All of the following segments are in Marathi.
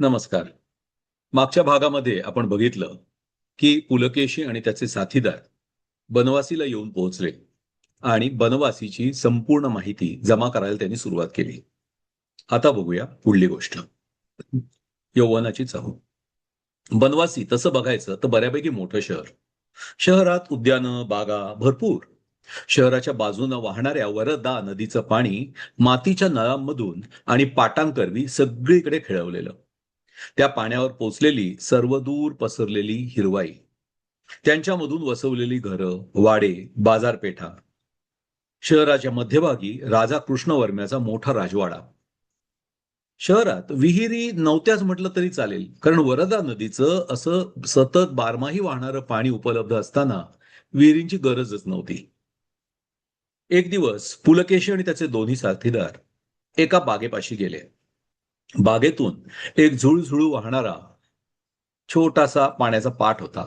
नमस्कार. मागच्या भागामध्ये आपण बघितलं, की पुलकेशी आणि त्याचे साथीदार बनवासीला येऊन पोहोचले आणि बनवासीची संपूर्ण माहिती जमा करायला त्यांनी सुरुवात केली. आता बघूया पुढली गोष्ट. यौवनाची चाहूल. बनवासी तसं बघायचं तर बऱ्यापैकी मोठं शहर. शहरात उद्यानं, बागा भरपूर. शहराच्या बाजूनं वाहणाऱ्या वरदा नदीचं पाणी मातीच्या नळांमधून आणि पाटांकरवी सगळीकडे खेळवलेलं. त्या पाण्यावर पोचलेली सर्वदूर पसरलेली हिरवाई, त्यांच्यामधून वसवलेली घरं, वाडे, बाजारपेठा. शहराच्या मध्यभागी राजा कृष्णवर्म्याचा मोठा राजवाडा. शहरात विहिरी नव्हत्याच म्हटलं तरी चालेल, कारण वरदा नदीचं असं सतत बारमाही वाहणारं पाणी उपलब्ध असताना विहिरींची गरजच नव्हती. एक दिवस पुलकेशी आणि त्याचे दोन्ही साथीदार एका बागेपाशी गेले. बागेतून एक झुळझुळू वाहणारा छोटासा पाण्याचा पाट होता.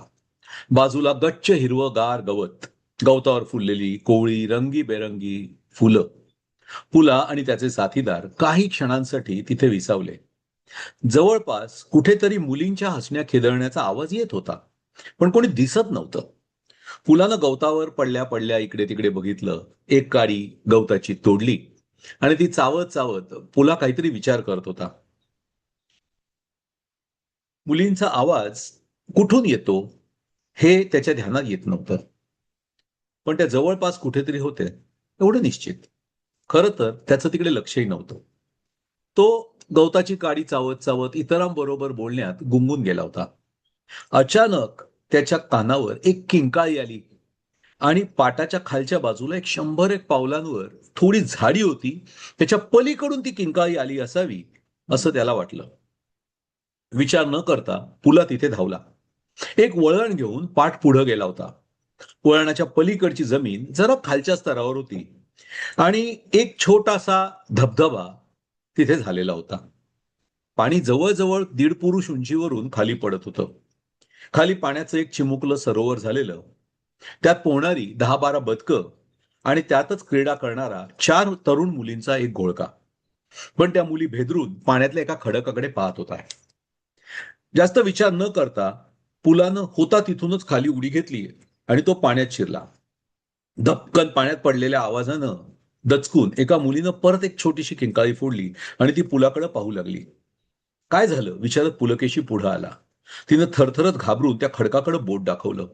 बाजूला गच्च हिरवंगार गवत, गवतावर फुललेली कोवळी रंगीबेरंगी फुलं. पुला आणि त्याचे साथीदार काही क्षणांसाठी तिथे विसावले. जवळपास कुठेतरी मुलींच्या हसण्या खेदळण्याचा आवाज येत होता, पण कोणी दिसत नव्हतं. पुलानं गवतावर पडल्या पडल्या इकडे तिकडे बघितलं. एक काडी गवताची तोडली आणि ती चावत चावत पुला काहीतरी विचार करत होता. मुलींचा आवाज कुठून येतो हे त्याच्या ध्यानात येत नव्हतं, पण त्या जवळपास कुठेतरी होते एवढं निश्चित. खरं तर त्याचं तिकडे लक्षही नव्हतं. तो गवताची काडी चावत चावत इतरांबरोबर बोलण्यात गुंगून गेला होता. अचानक त्याच्या कानावर एक किंकाळी आली आणि पाटाच्या खालच्या बाजूला एक 100 एक पावलांवर थोडी झाडी होती. त्याच्या पलीकडून ती किंकाळी आली असावी असं त्याला वाटलं. विचार न करता पुला तिथे धावला. एक वळण घेऊन पाठ पुढे गेला होता. वळणाच्या पलीकडची जमीन जरा खालच्या स्तरावर होती आणि एक छोटासा धबधबा तिथे झालेला होता. पाणी जवळजवळ 1.5 पुरुष उंचीवरून खाली पडत होतं. खाली पाण्याचं एक चिमुकलं सरोवर झालेलं. त्यात पोहणारी 10-12 बदकं आणि त्यातच क्रीडा करणारा 4 तरुण मुलींचा एक घोळका. पण त्या मुली भेदरून पाण्यातल्या एका खडकाकडे पाहत होता. जास्त विचार न करता पुलानं होता तिथूनच खाली उडी घेतली आणि तो पाण्यात शिरला. धपकन पाण्यात पडलेल्या आवाजानं दचकून एका मुलीनं परत एक छोटीशी किंकाळी फोडली आणि ती पुलाकडे पाहू लागली. काय झालं विचारत पुलकेशी पुढे आला. तिनं थरथरत घाबरून त्या खडकाकडे बोट दाखवलं.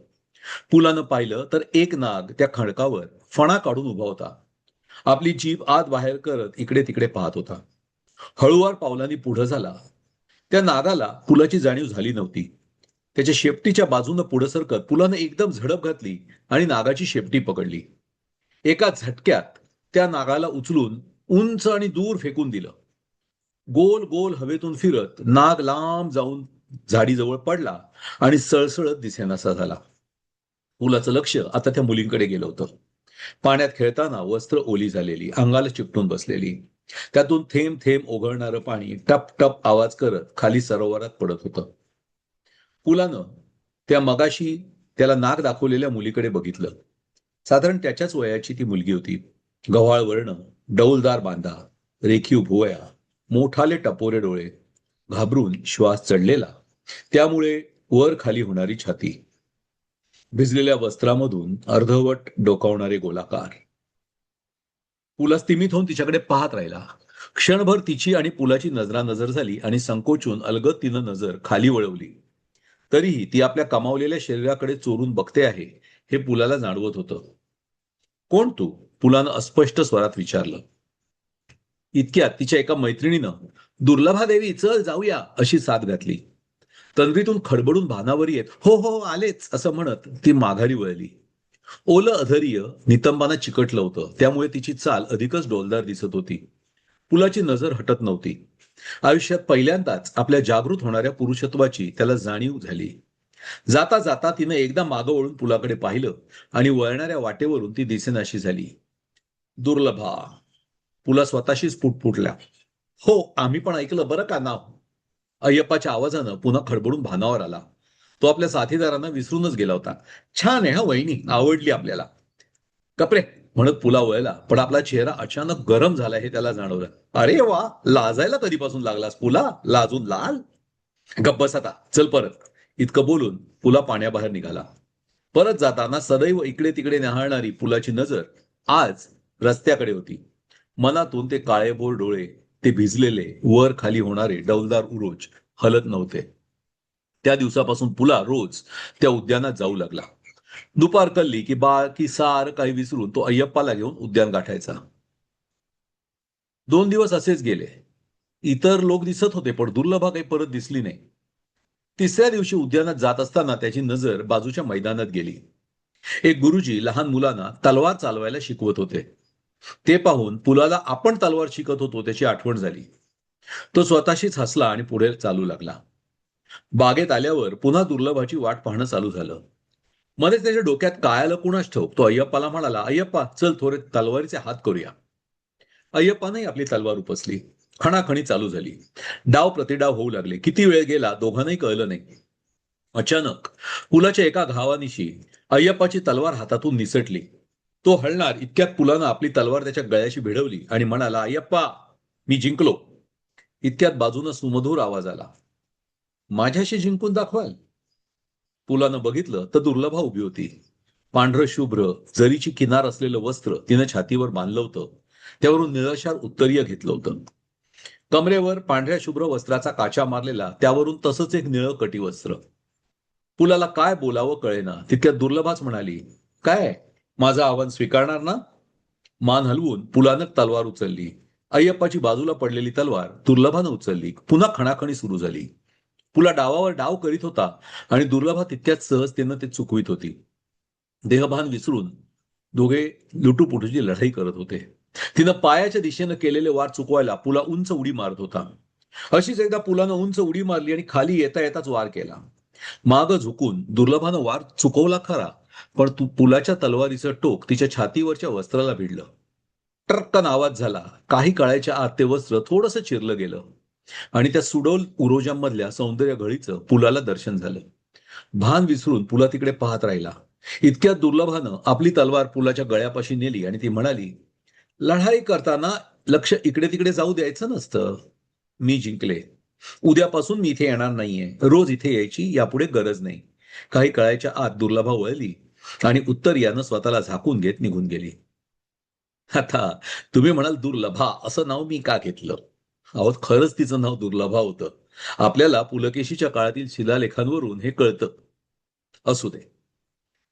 पुलानं पाहिलं तर एक नाग त्या खडकावर फणा काढून उभा होता. आपली जीभ आत बाहेर करत इकडे तिकडे पाहत होता. हळुवार पावलांनी पुढे झाला. त्या नागाला पुलाची जाणीव झाली नव्हती. त्याच्या शेपटीच्या बाजूनं पुढे सरकत पुलानं एकदम झडप घातली आणि नागाची शेपटी पकडली. एका झटक्यात त्या नागाला उचलून उंच आणि दूर फेकून दिलं. गोल गोल हवेतून फिरत नाग लांब जाऊन झाडीजवळ पडला आणि सळसळत दिसेनासा झाला. पुलाचं लक्ष आता त्या मुलींकडे गेलं होतं. पाण्यात खेळताना वस्त्र ओली झालेली, अंगाला चिकटून बसलेली. त्यातून थेंब थेंब ओघळणारं पाणी टप टप आवाज करत खाली सरोवरात पडत होतं. पुलानं त्या मगाशी त्याला नाक दाखवलेल्या मुलीकडे बघितलं. साधारण त्याच्याच वयाची ती मुलगी होती. गव्हाळ वर्ण, डौलदार बांधा, रेखीव भुवया, मोठाले टपोरे डोळे, घाबरून श्वास चढलेला, त्यामुळे वर खाली होणारी छाती, भिजलेल्या वस्त्रामधून अर्धवट डोकावणारे गोलाकार. पुला स्तिमित होऊन तिच्याकडे पाहत राहिला. क्षणभर तिची आणि पुलाची नजरानजर झाली आणि संकोचून अलगद तिनं नजर खाली वळवली. तरीही ती आपल्या कमावलेल्या शरीराकडे चोरून बघते आहे हे पुलाला जाणवत होतं. कोण तू? पुलानं अस्पष्ट स्वरात विचारलं. इतक्यात तिच्या एका मैत्रिणीनं दुर्लभादेवी चल जाऊया अशी साथ घातली. तंद्रीतून खडबडून भानावर येत हो हो आलेच असं म्हणत ती माघारी वळली. ओलं अधैर्य नितंबाना चिकटलं होतं, त्यामुळे तिची चाल अधिकच डौलदार दिसत होती. पुलाची नजर हटत नव्हती. आयुष्यात पहिल्यांदाच आपल्या जागृत होणाऱ्या पुरुषत्वाची त्याला जाणीव झाली. जाता जाता तिनं एकदा मागं वळून पुलाकडे पाहिलं आणि वळणाऱ्या वाटेवरून ती दिसेनाशी झाली. दुर्लभा. पुला स्वतःशीच फुटफुटल्या. हो, आम्ही पण ऐकलं बरं का नाव. अय्यप्पाच्या आवाजानं पुन्हा खडबडून भानावर आला. तो आपल्या साथीदारांना विसरूनच गेला होता. छान आहे हा वहिनी, आवडली आपल्याला. कपरे म्हणत पुला वळला, पण आपला चेहरा अचानक गरम झाला हे त्याला जाणवलं. अरे वा, लाजायला कधीपासून लागलास पुला? लाजून लाल? गप्प बस आता, चल परत, इतकं बोलून पुला पाण्याबाहेर निघाला. परत जाताना सदैव इकडे तिकडे न्याहाळणारी पुलाची नजर आज रस्त्याकडे होती. मनातून ते काळेभोर डोळे, ते भिजलेले वर खाली होणारे डौलदार उरोज हलत नव्हते. त्या दिवसापासून पुला रोज त्या उद्यानात जाऊ लागला. दुपार कल्ली की बाकी सार काही विसरून तो अय्यप्पाला घेऊन उद्यान गाठायचा. 2 दिवस असेच गेले. इतर लोक दिसत होते, पण दुर्लभा काही परत दिसली नाही. तिसऱ्या दिवशी उद्यानात जात असताना त्याची नजर बाजूच्या मैदानात गेली. एक गुरुजी लहान मुलांना तलवार चालवायला शिकवत होते. ते पाहून पुलाला आपण तलवार शिकत होतो त्याची आठवण झाली. तो स्वतःशीच हसला आणि पुढे चालू लागला. बागेत आल्यावर पुन्हा दुर्लभाची वाट पाहणं चालू झालं. मध्येच त्याच्या डोक्यात काय आलं कुणास ठाऊक, तो अय्यप्पाला म्हणाला, अय्यप्पा चल थोडे तलवारीचे हात करूया. अय्यप्पाने आपली तलवार उपसली. खणाखणी चालू झाली. डाव प्रतिडाव होऊ लागले. किती वेळ गेला दोघांनाही कळलं नाही. अचानक पुलाच्या एका घावानिशी अय्यप्पाची तलवार हातातून निसटली. तो हलणार इतक्यात पुलानं आपली तलवार त्याच्या गळ्याशी भिडवली आणि म्हणाला, अय्यप्पा मी जिंकलो. इतक्यात बाजूनं सुमधूर आवाज आला, माझ्याशी जिंकून दाखवाल? पुलानं बघितलं तर दुर्लभा उभी होती. पांढरं शुभ्र जरीची किनार असलेलं वस्त्र तिनं छातीवर बांधलं होतं. त्यावरून निळशार उत्तरीय घेतलं होतं. कमरेवर पांढऱ्या शुभ्र वस्त्राचा काचा मारलेला, त्यावरून तसंच एक निळं कटिवस्त्र. पुलाला काय बोलावं कळेना. तितक्यात दुर्लभाच म्हणाली, काय माझं आव्हान स्वीकारणार ना? मान हलवून पुलानं तलवार उचलली. अय्यप्पाची बाजूला पडलेली तलवार दुर्लभानं उचलली. पुन्हा खणाखणी सुरू झाली. पुला डावावर डाव करीत होता आणि दुर्लभा तितक्याच सहजतेनं ते चुकवीत होती. देहभान विसरून दोघे लुटूपुटूची लढाई करत होते. तिनं पायाच्या दिशेनं केलेले वार चुकवायला पुला उंच उडी मारत होता. अशीच एकदा पुलानं उंच उडी मारली आणि खाली येता येताच वार केला. माग झुकून दुर्लभानं वार चुकवला खरा, पण पुलाच्या तलवारीचं टोक तिच्या छातीवरच्या वस्त्राला भिडलं. टर्कन आवाज झाला. काही काळाच्या आत ते वस्त्र थोडंसं चिरलं गेलं आणि त्या सुडोल उरोजांमधल्या सौंदर्य घळीचं पुलाला दर्शन झालं. भान विसरून पुला तिकडे पाहत राहिला. इतक्यात दुर्लभानं आपली तलवार पुलाच्या गळ्यापाशी नेली आणि ती म्हणाली, लढाई करताना लक्ष इकडे तिकडे जाऊ द्यायचं नसतं. मी जिंकले. उद्यापासून मी इथे येणार नाहीये. रोज इथे यायची यापुढे गरज नाही. काही काळाच्या आत दुर्लभा वळली आणि उत्तर यानं स्वतःला झाकून घेत निघून गेली. आता तुम्ही म्हणाल, दुर्लभा असं नाव मी का घेतलं? अहो खरंच तिचं नाव दुर्लभा होतं. आपल्याला पुलकेशीच्या काळातील शिलालेखांवरून हे कळतं. असू दे,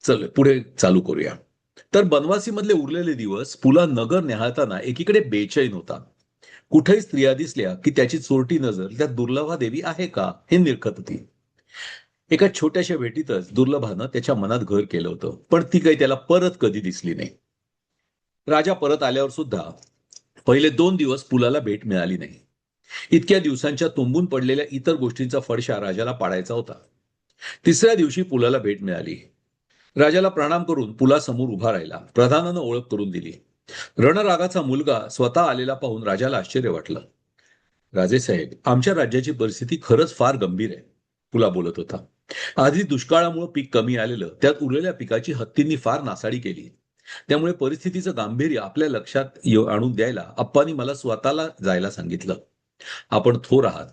चल पुढे चालू करूया. तर बनवासीमधले उरलेले दिवस पुला नगर न्याहाळताना एकीकडे बेचैन होता. कुठेही स्त्रिया दिसल्या की त्याची चोरटी नजर त्या दुर्लभा देवी आहे का हे निरखत होती. एका छोट्याशा भेटीतच दुर्लभानं त्याच्या मनात घर केलं होतं, पण ती काही त्याला परत कधी दिसली नाही. राजा परत आल्यावर सुद्धा पहिले 2 दिवस पुलाला भेट मिळाली नाही. इतक्या दिवसांच्या तुंबून पडलेल्या इतर गोष्टींचा फडशा राजाला पाडायचा होता. तिसऱ्या दिवशी पुलाला भेट मिळाली. राजाला प्रणाम करून पुला समोर उभा राहिला. प्रधानानं ओळख करून दिली. रणरागाचा मुलगा स्वतः आलेला पाहून राजाला आश्चर्य वाटलं. राजेसाहेब, आमच्या राज्याची परिस्थिती खरंच फार गंभीर आहे, पुला बोलत होता. आधी दुष्काळामुळे पीक कमी आलेलं, त्यात उरलेल्या पिकाची हत्तींनी फार नासाडी केली. त्यामुळे परिस्थितीचं गांभीर्य आपल्या लक्षात आणून द्यायला अप्पांनी मला स्वतःला जायला सांगितलं. आपण थोर आहात.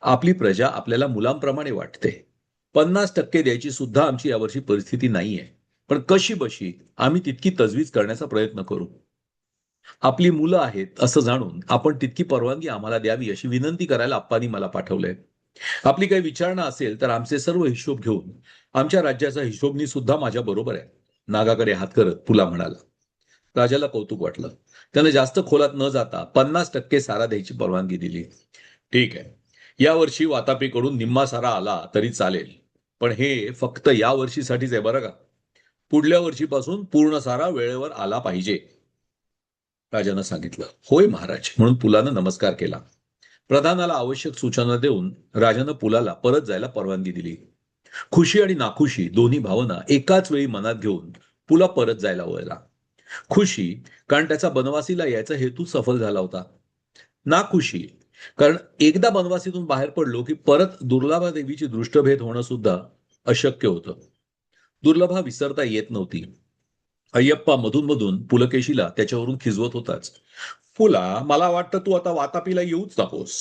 आपली प्रजा आपल्याला मुलांप्रमाणे वाटते. 50% द्यायची सुद्धा आमची यावर्षी परिस्थिती नाहीये, पण कशी बशी आम्ही तितकी तजवीज करण्याचा प्रयत्न करू. आपली मुलं आहेत असं जाणून आपण तितकी परवानगी आम्हाला द्यावी अशी विनंती करायला अप्पांनी मला पाठवलंय. आपली काही विचारणा असेल तर आमचे सर्व हिशोब घेऊन आमच्या राज्याचा हिशोबनी सुद्धा माझ्या बरोबर आहे. नागाकडे हात करत पुला म्हणाला. राजाला कौतुक वाटलं. त्यानं जास्त खोलात न जाता 50% सारा द्यायची परवानगी दिली. ठीक आहे, यावर्षी वातापीकडून निम्मा सारा आला तरी चालेल, पण हे फक्त या वर्षीसाठीच आहे बरं का. पुढल्या वर्षीपासून पूर्ण सारा वेळेवर आला पाहिजे, राजानं सांगितलं. होय महाराज, म्हणून पुलानं नमस्कार केला. प्रधानाला आवश्यक सूचना देऊन राजानं पुलाला परत जायला परवानगी दिली. खुशी आणि नाखुशी दोन्ही भावना एकाच वेळी मनात घेऊन पुला परत जायला वळला. खुशी, कारण त्याचा बनवासीला यायचा हेतू सफल झाला होता. नाखुशी, कारण एकदा बनवासीतून बाहेर पडलो की परत दुर्लभा देवीची दृष्टभेद होणं सुद्धा अशक्य होतं. दुर्लभा विसरता येत नव्हती. अय्यप्पा मधून मधून पुलकेशीला त्याच्यावरून खिजवत होताच. पुला, मला वाटतं तू आता वातापीला येऊच नकोस.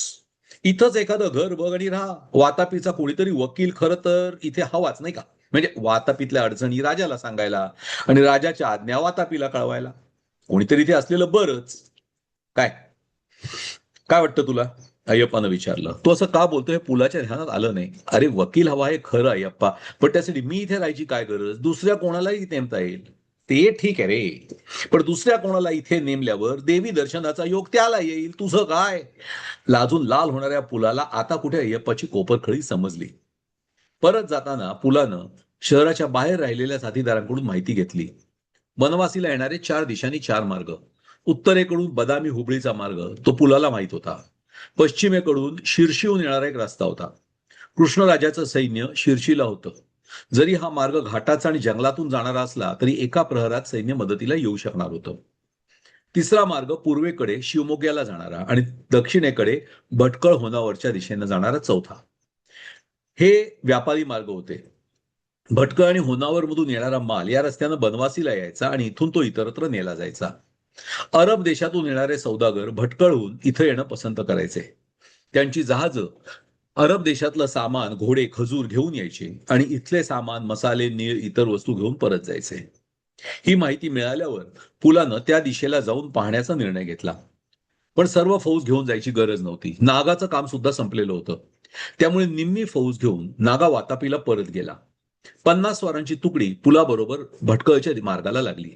इथंच एखादं घर बघ आणि राहा. वातापीचा कोणीतरी वकील खरं तर इथे हवाच, नाही का? म्हणजे वातापीतल्या अडचणी राजाला सांगायला आणि राजाच्या आज्ञा वातापीला कळवायला कोणीतरी इथे असलेलं बरंच. काय काय वाटतं तुला? अय्यप्पानं विचारलं. तो असं का बोलतोय हे पुलाच्या ध्यानात आलं नाही. अरे वकील हवा आहे खरं अय्यप्पा, पण त्यासाठी मी इथे राहायची काय गरज? दुसऱ्या कोणालाही नेमता येईल. ते ठीक आहे रे, पण दुसऱ्या कोणाला इथे नेमल्यावर देवी दर्शनाचा योग त्याला येईल. तुझं काय? लाजून लाल होणाऱ्या पुलाला आता कुठे अय्यप्पाची कोपरखळी समजली. परत जाताना पुलानं शहराच्या बाहेर राहिलेल्या साथीदारांकडून माहिती घेतली. बनवासीला येणारे 4 दिशांनी 4 मार्ग. उत्तरेकडून बदामी हुबळीचा मार्ग तो पुलाला माहित होता. पश्चिमेकडून शिर्षीहून येणारा एक रस्ता होता. कृष्णराजाचं सैन्य शिर्षीला होतं. जरी हा मार्ग घाटाचा आणि जंगलातून जाणारा असला तरी एका प्रहरात सैन्य मदतीला येऊ शकणार होतं. तिसरा मार्ग पूर्वेकडे शिवमोग्याला जाणारा आणि दक्षिणेकडे भटकळ होनावरच्या दिशेने जाणारा चौथा. हे व्यापारी मार्ग होते. भटकळ आणि होनावर मधून येणारा माल या रस्त्यानं बनवासीला यायचा आणि इथून तो इतरत्र नेला जायचा. अरब देशातून येणारे सौदागर भटकळहून इथं येणं पसंत करायचे. त्यांची जहाजं अरब देशातलं सामान, घोडे, खजूर घेऊन यायचे आणि इथले सामान, मसाले, नीळ, इतर वस्तू घेऊन परत जायचे. ही माहिती मिळाल्यावर पुलानं त्या दिशेला जाऊन पाहण्याचा निर्णय घेतला. पण सर्व फौज घेऊन जायची गरज नव्हती. नागाचं काम सुद्धा संपलेलं होतं. त्यामुळे निम्मी फौज घेऊन नागा वातापीला परत गेला. 50 स्वारांची तुकडी पुलाबरोबर भटकळच्या मार्गाला लागली.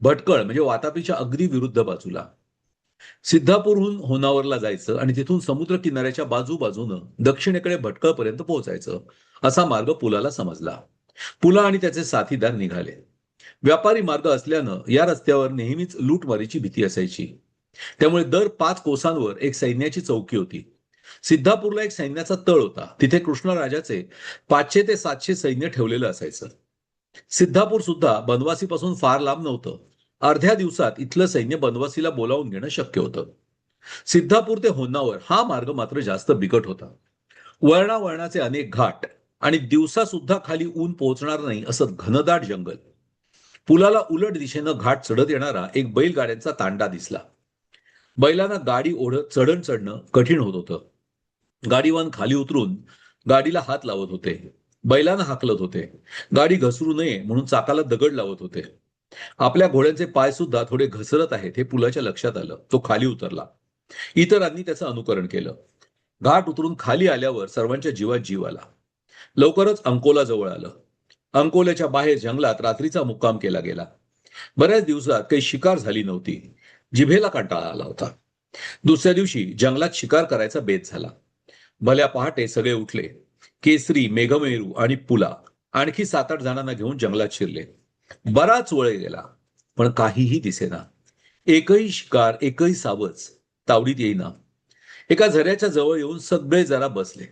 भटकळ म्हणजे वातापीच्या अगदी विरुद्ध बाजूला. सिद्धापूरहून होनावरला जायचं आणि तिथून समुद्र किनाऱ्याच्या बाजूबाजूनं दक्षिणेकडे भटकळपर्यंत पोहोचायचं असा मार्ग पुलाला समजला. पुला आणि त्याचे साथीदार निघाले. व्यापारी मार्ग असल्यानं या रस्त्यावर नेहमीच लूटमारीची भीती असायची. त्यामुळे दर 5 कोसांवर एक सैन्याची चौकी होती. सिद्धापूरला एक सैन्याचा तळ होता. तिथे कृष्णराजाचे 500 ते 700 सैन्य ठेवलेलं असायचं. सिद्धापूर सुद्धा बनवासीपासून फार लांब नव्हतं. अर्ध्या दिवसात इथलं सैन्य बनवासीला बोलावून घेणं शक्य होतं. सिद्धापूर ते होन्नावर हा मार्ग मात्र जास्त बिकट होता. वळणावळणाचे अनेक घाट आणि दिवसा सुद्धा खाली ऊन पोहोचणार नाही असं घनदाट जंगल. पुलाला उलट दिशेनं घाट चढत येणारा एक बैलगाड्यांचा तांडा दिसला. बैलांना गाडी ओढत चढण चढणं कठीण होत होतं. गाडीवान खाली उतरून गाडीला हात लावत होते. बैलांना हाकलत होते. गाडी घसरू नये म्हणून चाकाला दगड लावत होते. आपल्या घोड्यांचे पाय सुद्धा थोडे घसरत आहेत हे पुलाच्या लक्षात आलं. तो खाली उतरला. इतरांनी त्याचं अनुकरण केलं. घाट उतरून खाली आल्यावर सर्वांच्या जीवात जीव आला. लवकरच अंकोला जवळ आलं. अंकोल्याच्या बाहेर जंगलात रात्रीचा मुक्काम केला गेला. बऱ्याच दिवसात काही शिकार झाली नव्हती. जिभेला कंटाळा आला होता. दुसऱ्या दिवशी जंगलात शिकार करायचा बेत झाला. भल्या पहाटे सगळे उठले. केसरी, मेघमेरू आणि पुला आणखी 7-8 जणांना घेऊन जंगलात शिरले. बराच वेळ गेला पण काहीही दिसेना. एकही शिकार, एकही सावज तावडीत येईना. एका झऱ्याच्या जवळ येऊन सगळे जरा बसले.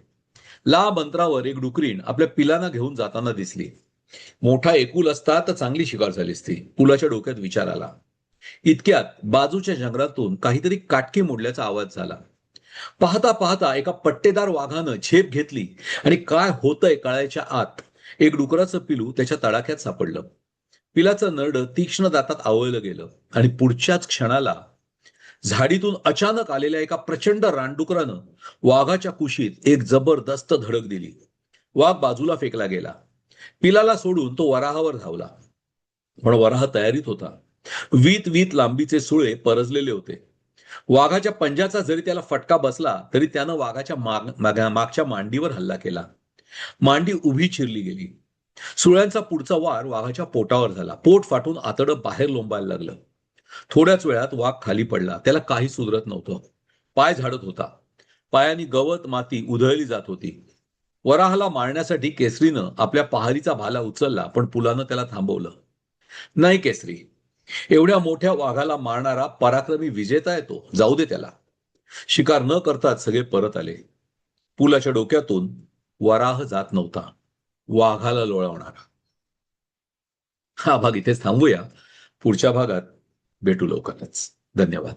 लांब अंतरावर एक डुकरीण आपल्या पिलांना घेऊन जाताना दिसली. मोठा एकुल असता तर चांगली शिकार झाली असती. पुलाच्या डोक्यात विचार आला. इतक्यात बाजूच्या जंगलातून काहीतरी काटकी मोडल्याचा आवाज झाला. पाहता पाहता एका पट्टेदार वाघानं झेप घेतली आणि काय होतंय कळायच्या आत एक डुकराचं पिलू त्याच्या तडाख्यात सापडलं. पिलाचं नरड तीक्ष्ण दातात आवळलं गेलं आणि पुढच्याच क्षणाला झाडीतून अचानक आलेल्या एका प्रचंड रानडुकरानं वाघाच्या कुशीत एक जबरदस्त धडक दिली. वाघ बाजूला फेकला गेला. पिलाला सोडून तो वराहावर धावला. पण वराह तयारीत होता. वीत वीत लांबीचे सुळे परजलेले होते. वाघाच्या पंजाचा जरी त्याला फटका बसला तरी त्यानं वाघाच्या मागच्या मांडीवर हल्ला केला. मांडी उभी चिरली गेली. सुळ्यांचा पुढचा वार वाघाच्या पोटावर झाला. पोट फाटून आतडं बाहेर लोंबायला लागलं. थोड्याच वेळात वाघ खाली पडला. त्याला काही सुधरत नव्हतं. पाय झाडत होता. पायानी गवत माती उधळली जात होती. वराहाला मारण्यासाठी केसरीनं आपल्या पहारीचा भाला उचलला पण पुलानं त्याला थांबवलं. नाही केसरी, एवढ्या मोठ्या वाघाला मारणारा पराक्रमी विजेता आहे तो. जाऊ दे त्याला. शिकार न करताच सगळे परत आले. पुलाच्या डोक्यातून वराह जात नव्हता, वाघाला लोळवणारा. हा भाग इथेच थांबूया. पुढच्या भागात भेटू लवकरच. धन्यवाद.